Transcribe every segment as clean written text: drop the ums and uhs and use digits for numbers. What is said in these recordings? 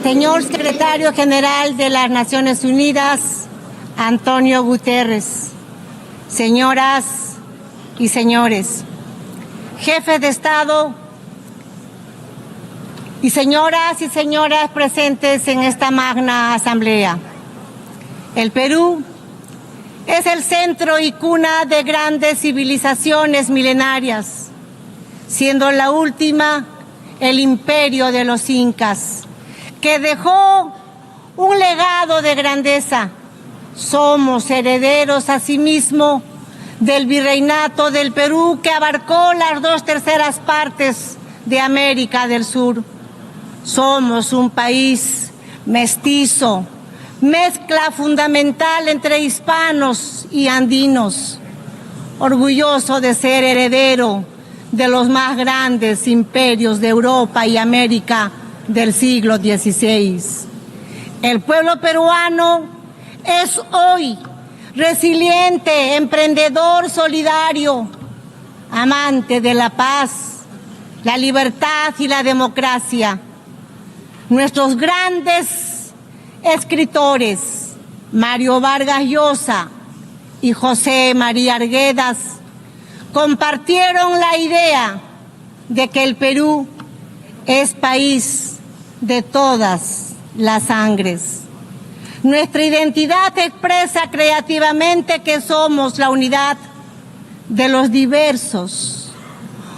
Señor Secretario General de las Naciones Unidas, Antonio Guterres, señoras y señores, jefes de Estado y señoras presentes en esta magna asamblea. El Perú es el centro y cuna de grandes civilizaciones milenarias, siendo la última el imperio de los incas, que dejó un legado de grandeza. Somos herederos asimismo del virreinato del Perú, que abarcó las 2/3 partes de América del Sur. Somos un país mestizo, mezcla fundamental entre hispanos y andinos, orgulloso de ser heredero de los más grandes imperios de Europa y América del siglo XVI. El pueblo peruano es hoy resiliente, emprendedor, solidario, amante de la paz, la libertad y la democracia. Nuestros grandes escritores, Mario Vargas Llosa y José María Arguedas, compartieron la idea de que el Perú es país de todas las sangres. Nuestra identidad expresa creativamente que somos la unidad de los diversos,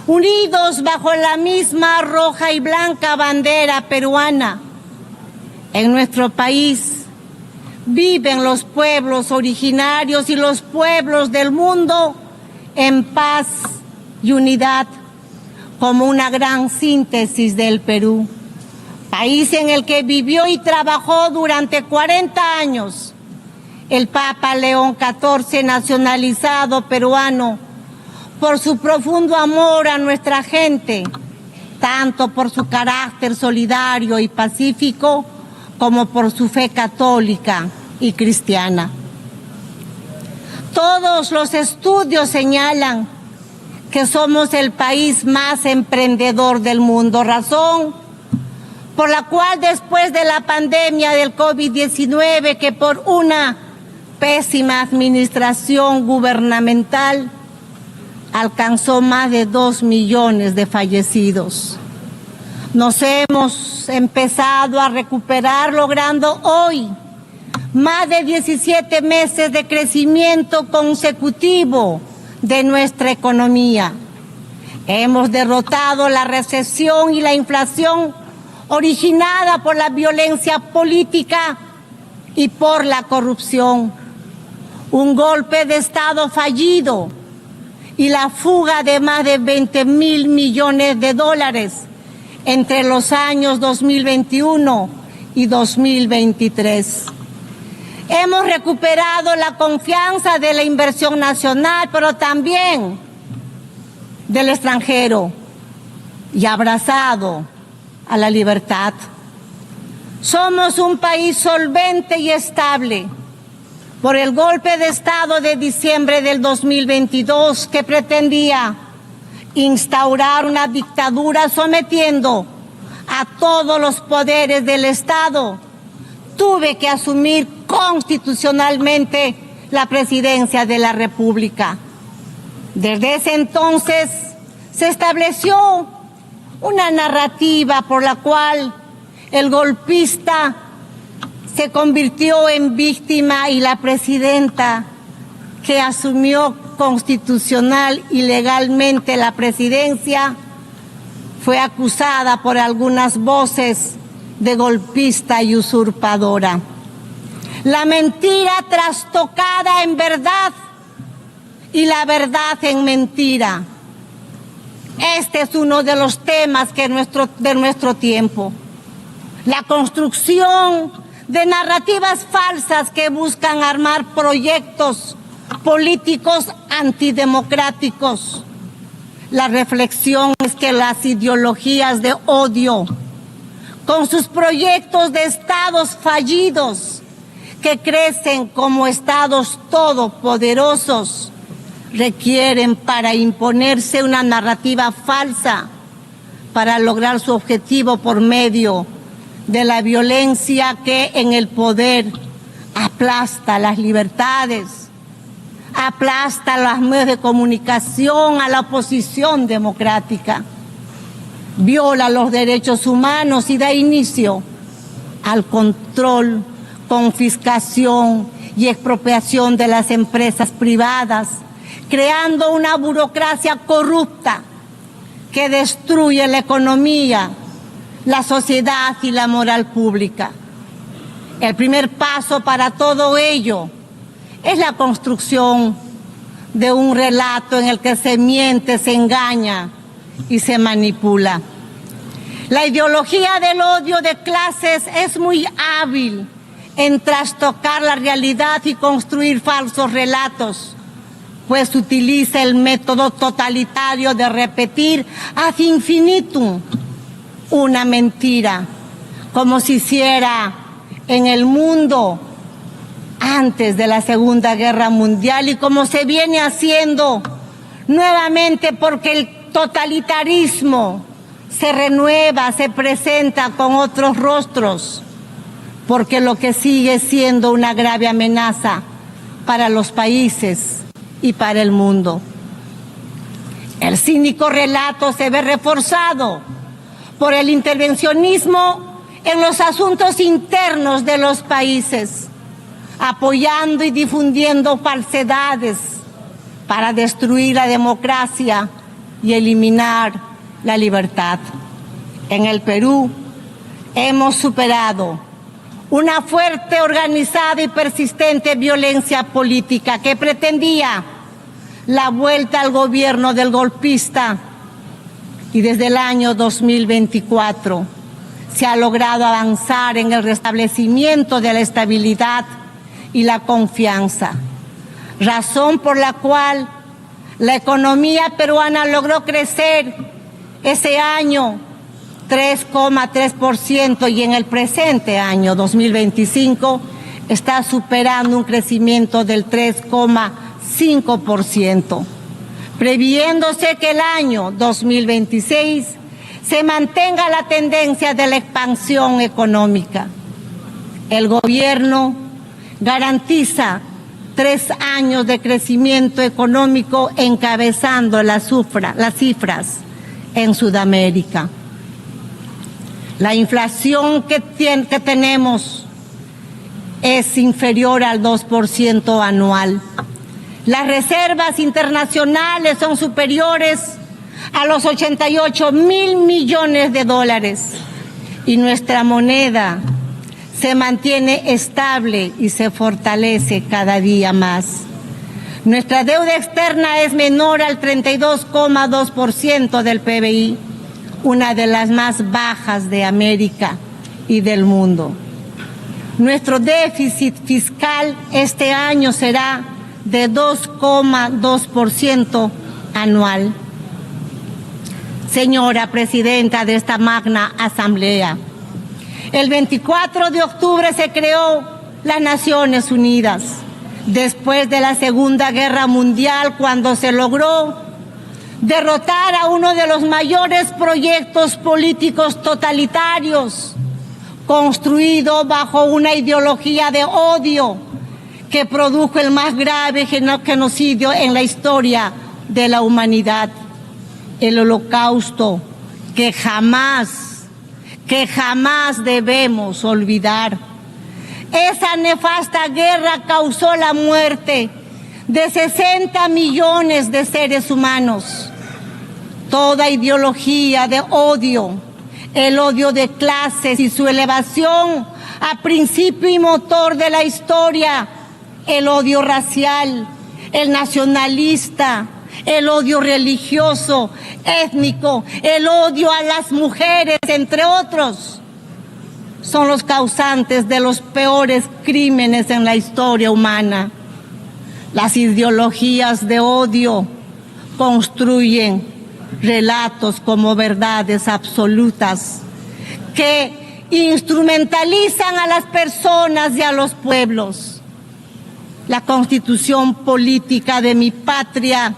unidos bajo la misma roja y blanca bandera peruana. En nuestro país viven los pueblos originarios y los pueblos del mundo en paz y unidad, como una gran síntesis del Perú, país en el que vivió y trabajó durante 40 años el Papa León XIV, nacionalizado peruano, por su profundo amor a nuestra gente, tanto por su carácter solidario y pacífico, como por su fe católica y cristiana. Todos los estudios señalan que somos el país más emprendedor del mundo, razón por la cual después de la pandemia del COVID-19, que por una pésima administración gubernamental alcanzó más de 2 millones de fallecidos, nos hemos empezado a recuperar, logrando hoy más de 17 meses de crecimiento consecutivo de nuestra economía. Hemos derrotado la recesión y la inflación originada por la violencia política y por la corrupción. Un golpe de Estado fallido y la fuga de más de 20.000 millones de dólares entre los años 2021 y 2023. Hemos recuperado la confianza de la inversión nacional, pero también del extranjero, y abrazado a la libertad. Somos un país solvente y estable por el golpe de Estado de diciembre del 2022, que pretendía instaurar una dictadura sometiendo a todos los poderes del Estado. Tuve que asumir constitucionalmente la presidencia de la República. Desde ese entonces se estableció una narrativa por la cual el golpista se convirtió en víctima y la presidenta, que asumió constitucional y legalmente la presidencia, fue acusada por algunas voces de golpista y usurpadora. La mentira trastocada en verdad y la verdad en mentira. Este es uno de los temas de nuestro tiempo. La construcción de narrativas falsas que buscan armar proyectos políticos antidemocráticos. La reflexión es que las ideologías de odio, con sus proyectos de estados fallidos que crecen como estados todopoderosos, requieren para imponerse una narrativa falsa para lograr su objetivo por medio de la violencia que en el poder aplasta las libertades, aplasta los medios de comunicación, a la oposición democrática, viola los derechos humanos y da inicio al control, confiscación y expropiación de las empresas privadas, creando una burocracia corrupta que destruye la economía, la sociedad y la moral pública. El primer paso para todo ello es la construcción de un relato en el que se miente, se engaña y se manipula. La ideología del odio de clases es muy hábil en trastocar la realidad y construir falsos relatos, pues utiliza el método totalitario de repetir ad infinitum una mentira, como se hiciera en el mundo antes de la Segunda Guerra Mundial y como se viene haciendo nuevamente, porque el totalitarismo se renueva, se presenta con otros rostros, porque lo que sigue siendo una grave amenaza para los países y para el mundo. El cínico relato se ve reforzado por el intervencionismo en los asuntos internos de los países, apoyando y difundiendo falsedades para destruir la democracia y eliminar la libertad. En el Perú hemos superado una fuerte, organizada y persistente violencia política que pretendía la vuelta al gobierno del golpista, y desde el año 2024 se ha logrado avanzar en el restablecimiento de la estabilidad y la confianza, razón por la cual la economía peruana logró crecer ese año 3,3% y en el presente año 2025 está superando un crecimiento del 3,5%, previéndose que el año 2026 se mantenga la tendencia de la expansión económica. El gobierno garantiza 3 años de crecimiento económico, encabezando las cifras en Sudamérica. La inflación que tenemos es inferior al 2% anual. Las reservas internacionales son superiores a los 88.000 millones de dólares y nuestra moneda se mantiene estable y se fortalece cada día más. Nuestra deuda externa es menor al 32,2% del PBI, una de las más bajas de América y del mundo. Nuestro déficit fiscal este año será de 2,2% anual. Señora Presidenta de esta magna Asamblea, el 24 de octubre se creó las Naciones Unidas, después de la Segunda Guerra Mundial, cuando se logró derrotar a uno de los mayores proyectos políticos totalitarios, construido bajo una ideología de odio que produjo el más grave genocidio en la historia de la humanidad, el Holocausto, que jamás debemos olvidar. Esa nefasta guerra causó la muerte de 60 millones de seres humanos. Toda ideología de odio, el odio de clases y su elevación a principio y motor de la historia, el odio racial, el nacionalista, el odio religioso, étnico, el odio a las mujeres, entre otros, son los causantes de los peores crímenes en la historia humana. Las ideologías de odio construyen relatos como verdades absolutas que instrumentalizan a las personas y a los pueblos. La Constitución política de mi patria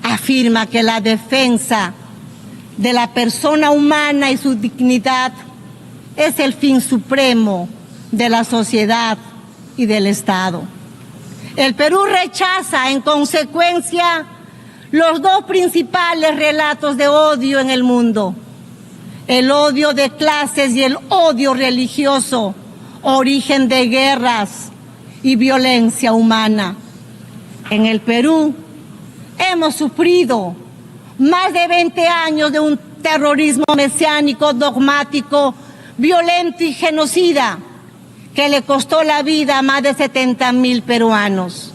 afirma que la defensa de la persona humana y su dignidad es el fin supremo de la sociedad y del Estado. El Perú rechaza, en consecuencia, los dos principales relatos de odio en el mundo: el odio de clases y el odio religioso, origen de guerras y violencia humana. En el Perú hemos sufrido más de 20 años de un terrorismo mesiánico, dogmático, violento y genocida, que le costó la vida a más de 70.000 peruanos.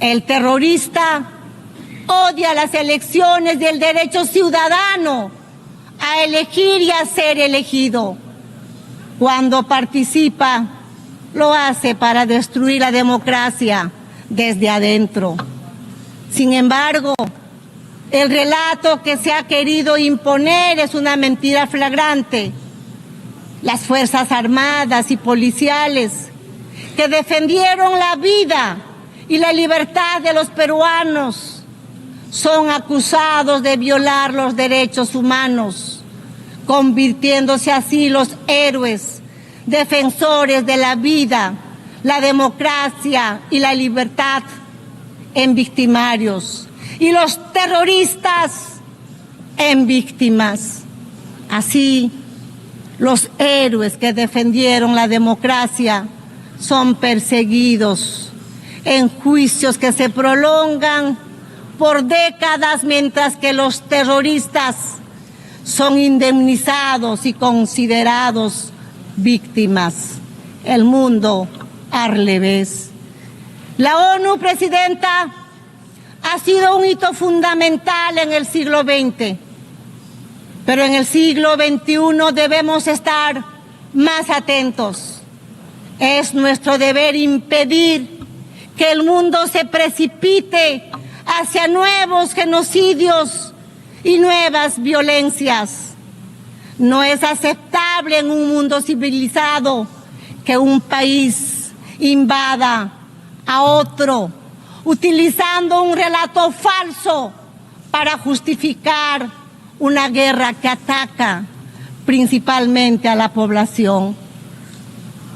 El terrorista odia las elecciones y el derecho ciudadano a elegir y a ser elegido. Cuando participa, lo hace para destruir la democracia desde adentro. Sin embargo, el relato que se ha querido imponer es una mentira flagrante. Las Fuerzas Armadas y policiales que defendieron la vida y la libertad de los peruanos son acusados de violar los derechos humanos, convirtiéndose así los héroes, defensores de la vida, la democracia y la libertad, en victimarios, y los terroristas en víctimas. Así, los héroes que defendieron la democracia son perseguidos en juicios que se prolongan por décadas, mientras que los terroristas son indemnizados y considerados víctimas. El mundo al revés. La ONU, Presidenta, ha sido un hito fundamental en el siglo XX, pero en el siglo XXI debemos estar más atentos. Es nuestro deber impedir que el mundo se precipite hacia nuevos genocidios y nuevas violencias. No es aceptable en un mundo civilizado que un país invada a otro, utilizando un relato falso para justificar una guerra que ataca principalmente a la población.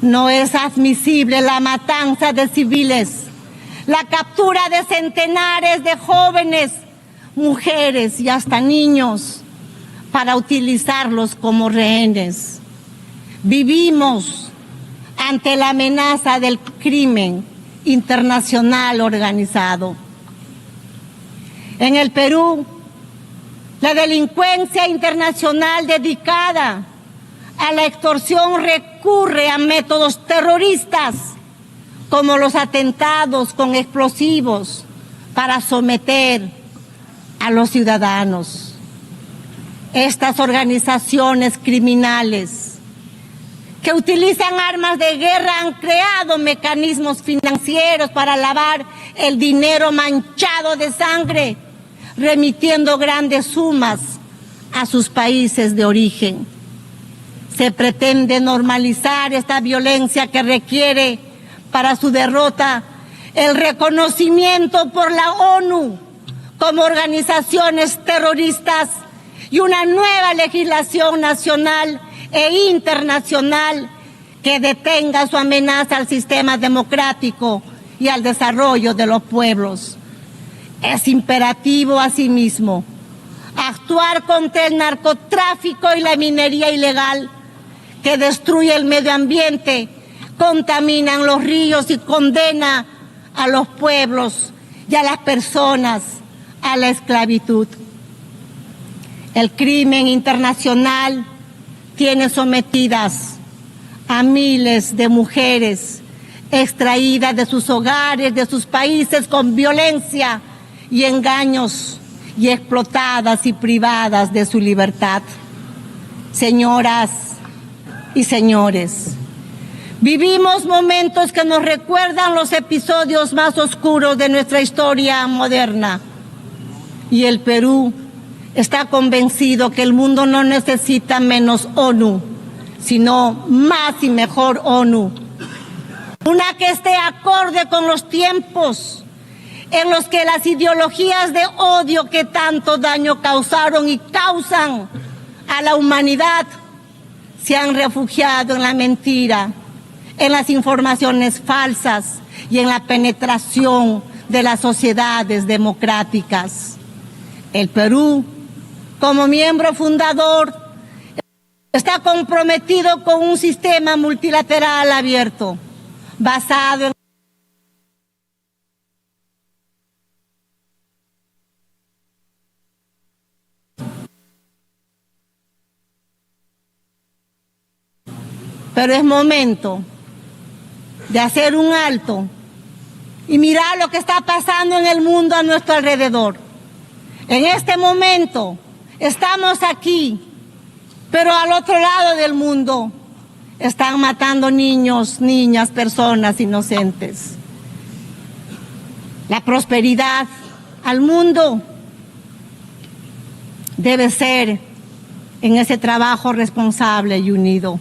No es admisible la matanza de civiles, la captura de centenares de jóvenes, mujeres y hasta niños para utilizarlos como rehenes. Vivimos ante la amenaza del crimen internacional organizado. En el Perú, la delincuencia internacional dedicada a la extorsión recurre a métodos terroristas como los atentados con explosivos para someter a los ciudadanos. Estas organizaciones criminales que utilizan armas de guerra han creado mecanismos financieros para lavar el dinero manchado de sangre, remitiendo grandes sumas a sus países de origen. Se pretende normalizar esta violencia que requiere para su derrota el reconocimiento por la ONU como organizaciones terroristas y una nueva legislación nacional e internacional que detenga su amenaza al sistema democrático y al desarrollo de los pueblos. Es imperativo, asimismo, actuar contra el narcotráfico y la minería ilegal que destruye el medio ambiente, contaminan los ríos y condena a los pueblos y a las personas a la esclavitud. El crimen internacional tiene sometidas a miles de mujeres extraídas de sus hogares, de sus países con violencia y engaños, y explotadas y privadas de su libertad. Señoras y señores, vivimos momentos que nos recuerdan los episodios más oscuros de nuestra historia moderna, y el Perú está convencido que el mundo no necesita menos ONU, sino más y mejor ONU. Una que esté acorde con los tiempos en los que las ideologías de odio que tanto daño causaron y causan a la humanidad se han refugiado en la mentira, en las informaciones falsas y en la penetración de las sociedades democráticas. El Perú, como miembro fundador, está comprometido con un sistema multilateral abierto, basado en pero es momento de hacer un alto y mirar lo que está pasando en el mundo a nuestro alrededor. En este momento estamos aquí, pero al otro lado del mundo están matando niños, niñas, personas inocentes. La prosperidad al mundo debe ser en ese trabajo responsable y unido,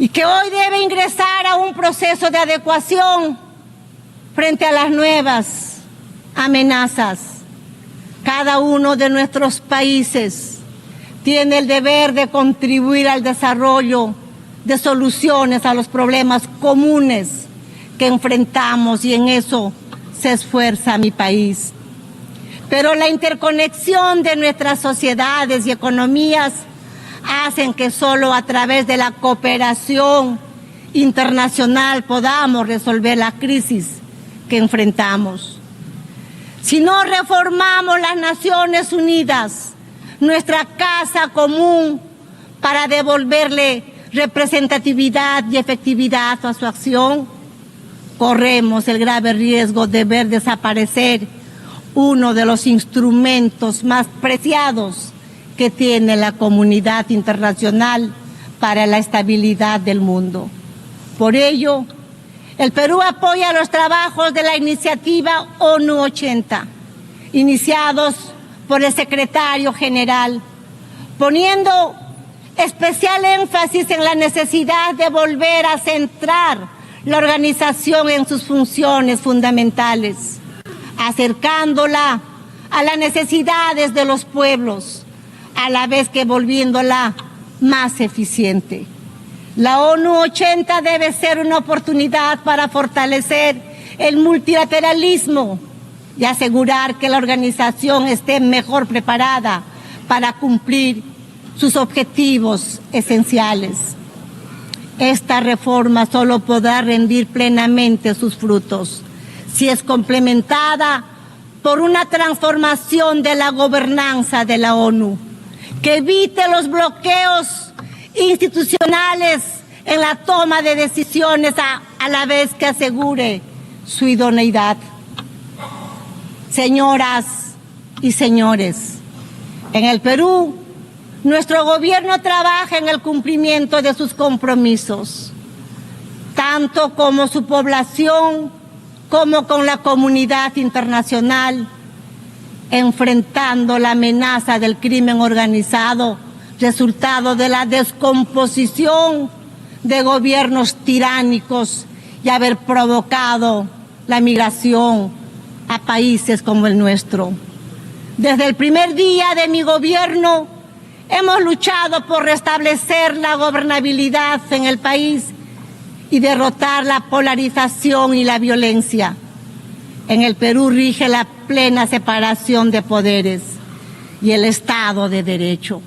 y que hoy debe ingresar a un proceso de adecuación frente a las nuevas amenazas. Cada uno de nuestros países tiene el deber de contribuir al desarrollo de soluciones a los problemas comunes que enfrentamos, y en eso se esfuerza mi país. Pero la interconexión de nuestras sociedades y economías hacen que solo a través de la cooperación internacional podamos resolver la crisis que enfrentamos. Si no reformamos las Naciones Unidas, nuestra casa común, para devolverle representatividad y efectividad a su acción, corremos el grave riesgo de ver desaparecer uno de los instrumentos más preciados que tiene la comunidad internacional para la estabilidad del mundo. Por ello, el Perú apoya los trabajos de la iniciativa ONU 80, iniciados por el secretario general, poniendo especial énfasis en la necesidad de volver a centrar la organización en sus funciones fundamentales, acercándola a las necesidades de los pueblos, a la vez que volviéndola más eficiente. La ONU 80 debe ser una oportunidad para fortalecer el multilateralismo y asegurar que la organización esté mejor preparada para cumplir sus objetivos esenciales. Esta reforma solo podrá rendir plenamente sus frutos si es complementada por una transformación de la gobernanza de la ONU, que evite los bloqueos institucionales en la toma de decisiones, a la vez que asegure su idoneidad. Señoras y señores, en el Perú, nuestro gobierno trabaja en el cumplimiento de sus compromisos, tanto como su población como con la comunidad internacional, enfrentando la amenaza del crimen organizado, resultado de la descomposición de gobiernos tiránicos y haber provocado la migración a países como el nuestro. Desde el primer día de mi gobierno hemos luchado por restablecer la gobernabilidad en el país y derrotar la polarización y la violencia. En el Perú rige la plena separación de poderes y el Estado de Derecho,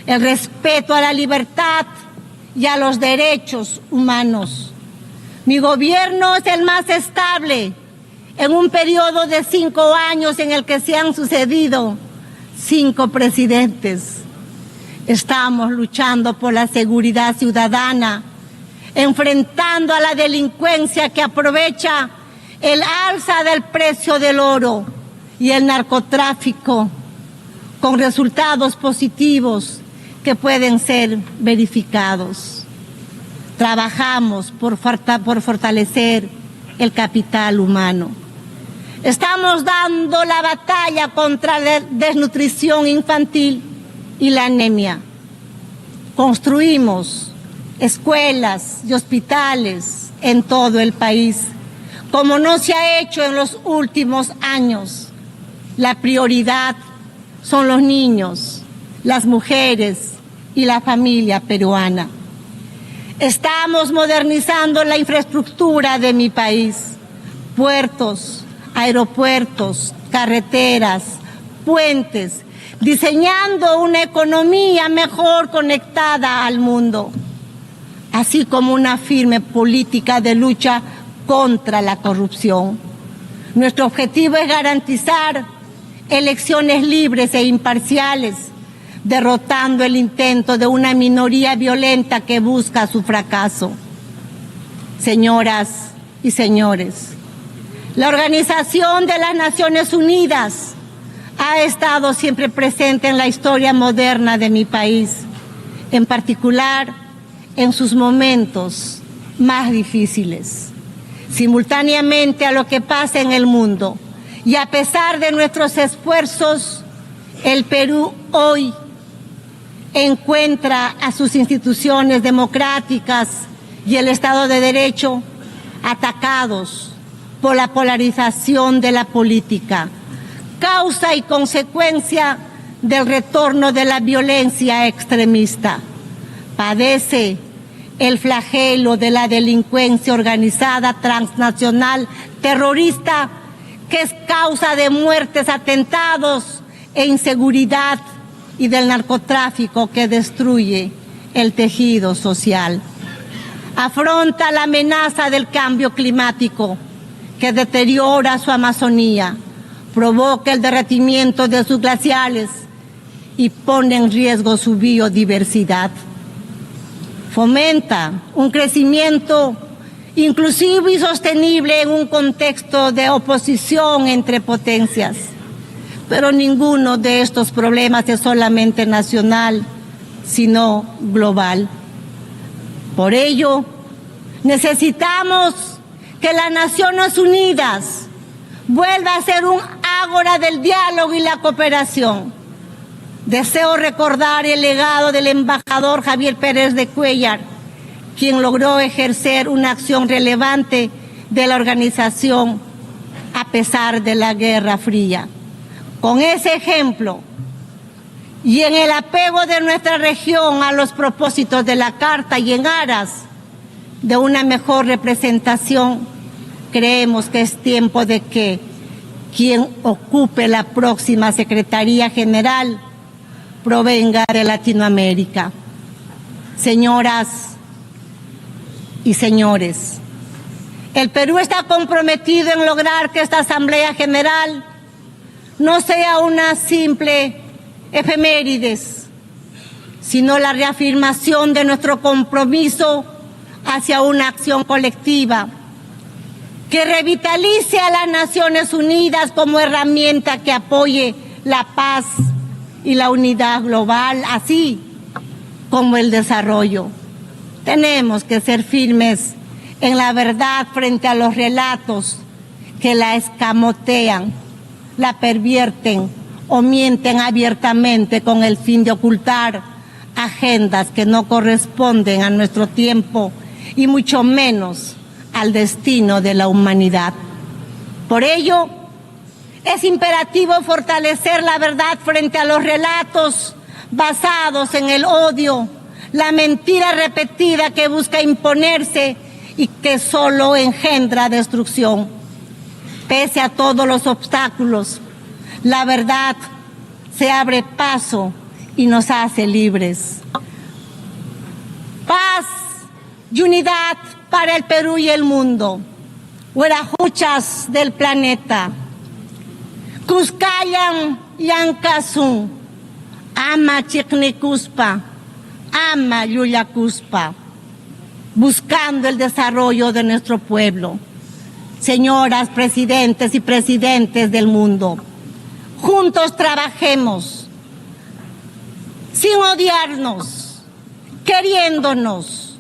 el respeto a la libertad y a los derechos humanos. Mi gobierno es el más estable en un periodo de 5 años en el que se han sucedido 5 presidentes. Estamos luchando por la seguridad ciudadana, enfrentando a la delincuencia que aprovecha el alza del precio del oro y el narcotráfico, con resultados positivos que pueden ser verificados. Trabajamos por fortalecer el capital humano. Estamos dando la batalla contra la desnutrición infantil y la anemia. Construimos escuelas y hospitales en todo el país, como no se ha hecho en los últimos años. La prioridad son los niños, las mujeres y la familia peruana. Estamos modernizando la infraestructura de mi país, puertos, aeropuertos, carreteras, puentes, diseñando una economía mejor conectada al mundo, así como una firme política de lucha contra la corrupción. Nuestro objetivo es garantizar elecciones libres e imparciales, derrotando el intento de una minoría violenta que busca su fracaso. Señoras y señores, la Organización de las Naciones Unidas ha estado siempre presente en la historia moderna de mi país, en particular en sus momentos más difíciles. Simultáneamente a lo que pasa en el mundo y a pesar de nuestros esfuerzos, el Perú hoy encuentra a sus instituciones democráticas y el Estado de Derecho atacados por la polarización de la política, causa y consecuencia del retorno de la violencia extremista. Padece el flagelo de la delincuencia organizada transnacional terrorista, que es causa de muertes, atentados e inseguridad, y del narcotráfico que destruye el tejido social. Afronta la amenaza del cambio climático, que deteriora su Amazonía, provoca el derretimiento de sus glaciares y pone en riesgo su biodiversidad. Fomenta un crecimiento inclusivo y sostenible en un contexto de oposición entre potencias. Pero ninguno de estos problemas es solamente nacional, sino global. Por ello, necesitamos que las Naciones Unidas vuelva a ser un ágora del diálogo y la cooperación. Deseo recordar el legado del embajador Javier Pérez de Cuéllar, quien logró ejercer una acción relevante de la organización a pesar de la Guerra Fría. Con ese ejemplo y en el apego de nuestra región a los propósitos de la Carta y en aras de una mejor representación, creemos que es tiempo de que quien ocupe la próxima Secretaría General provenga de Latinoamérica. Señoras y señores, el Perú está comprometido en lograr que esta Asamblea General no sea una simple efemérides, sino la reafirmación de nuestro compromiso hacia una acción colectiva que revitalice a las Naciones Unidas como herramienta que apoye la paz y la unidad global, así como el desarrollo. Tenemos que ser firmes en la verdad frente a los relatos que la escamotean, la pervierten o mienten abiertamente con el fin de ocultar agendas que no corresponden a nuestro tiempo y mucho menos al destino de la humanidad. Por ello, es imperativo fortalecer la verdad frente a los relatos basados en el odio, la mentira repetida que busca imponerse y que solo engendra destrucción. Pese a todos los obstáculos, la verdad se abre paso y nos hace libres. Paz y unidad para el Perú y el mundo. Huerajuchas del planeta. Cuscayan Yancasun. Ama Chicnicuspa. Ama Yuyacuspa. Buscando el desarrollo de nuestro pueblo. Señoras presidentes y presidentes del mundo, juntos trabajemos, sin odiarnos, queriéndonos,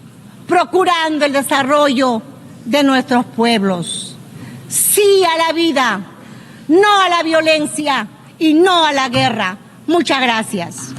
procurando el desarrollo de nuestros pueblos. Sí a la vida, no a la violencia y no a la guerra. Muchas gracias.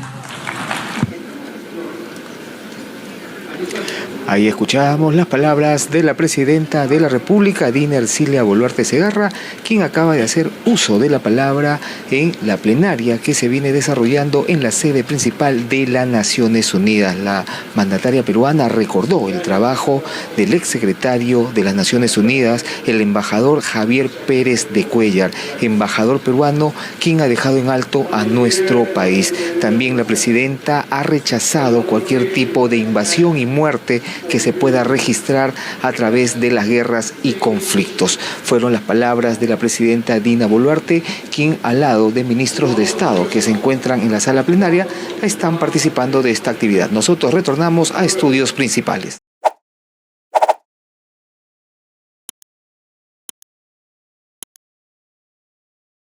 Ahí escuchábamos las palabras de la presidenta de la República, Dina Ercilia Boluarte Segarra, quien acaba de hacer uso de la palabra en la plenaria que se viene desarrollando en la sede principal de las Naciones Unidas. La mandataria peruana recordó el trabajo del exsecretario de las Naciones Unidas, el embajador Javier Pérez de Cuéllar, embajador peruano, quien ha dejado en alto a nuestro país. También la presidenta ha rechazado cualquier tipo de invasión y muerte que se pueda registrar a través de las guerras y conflictos. Fueron las palabras de la presidenta Dina Boluarte, quien al lado de ministros de Estado que se encuentran en la sala plenaria están participando de esta actividad. Nosotros retornamos a estudios principales.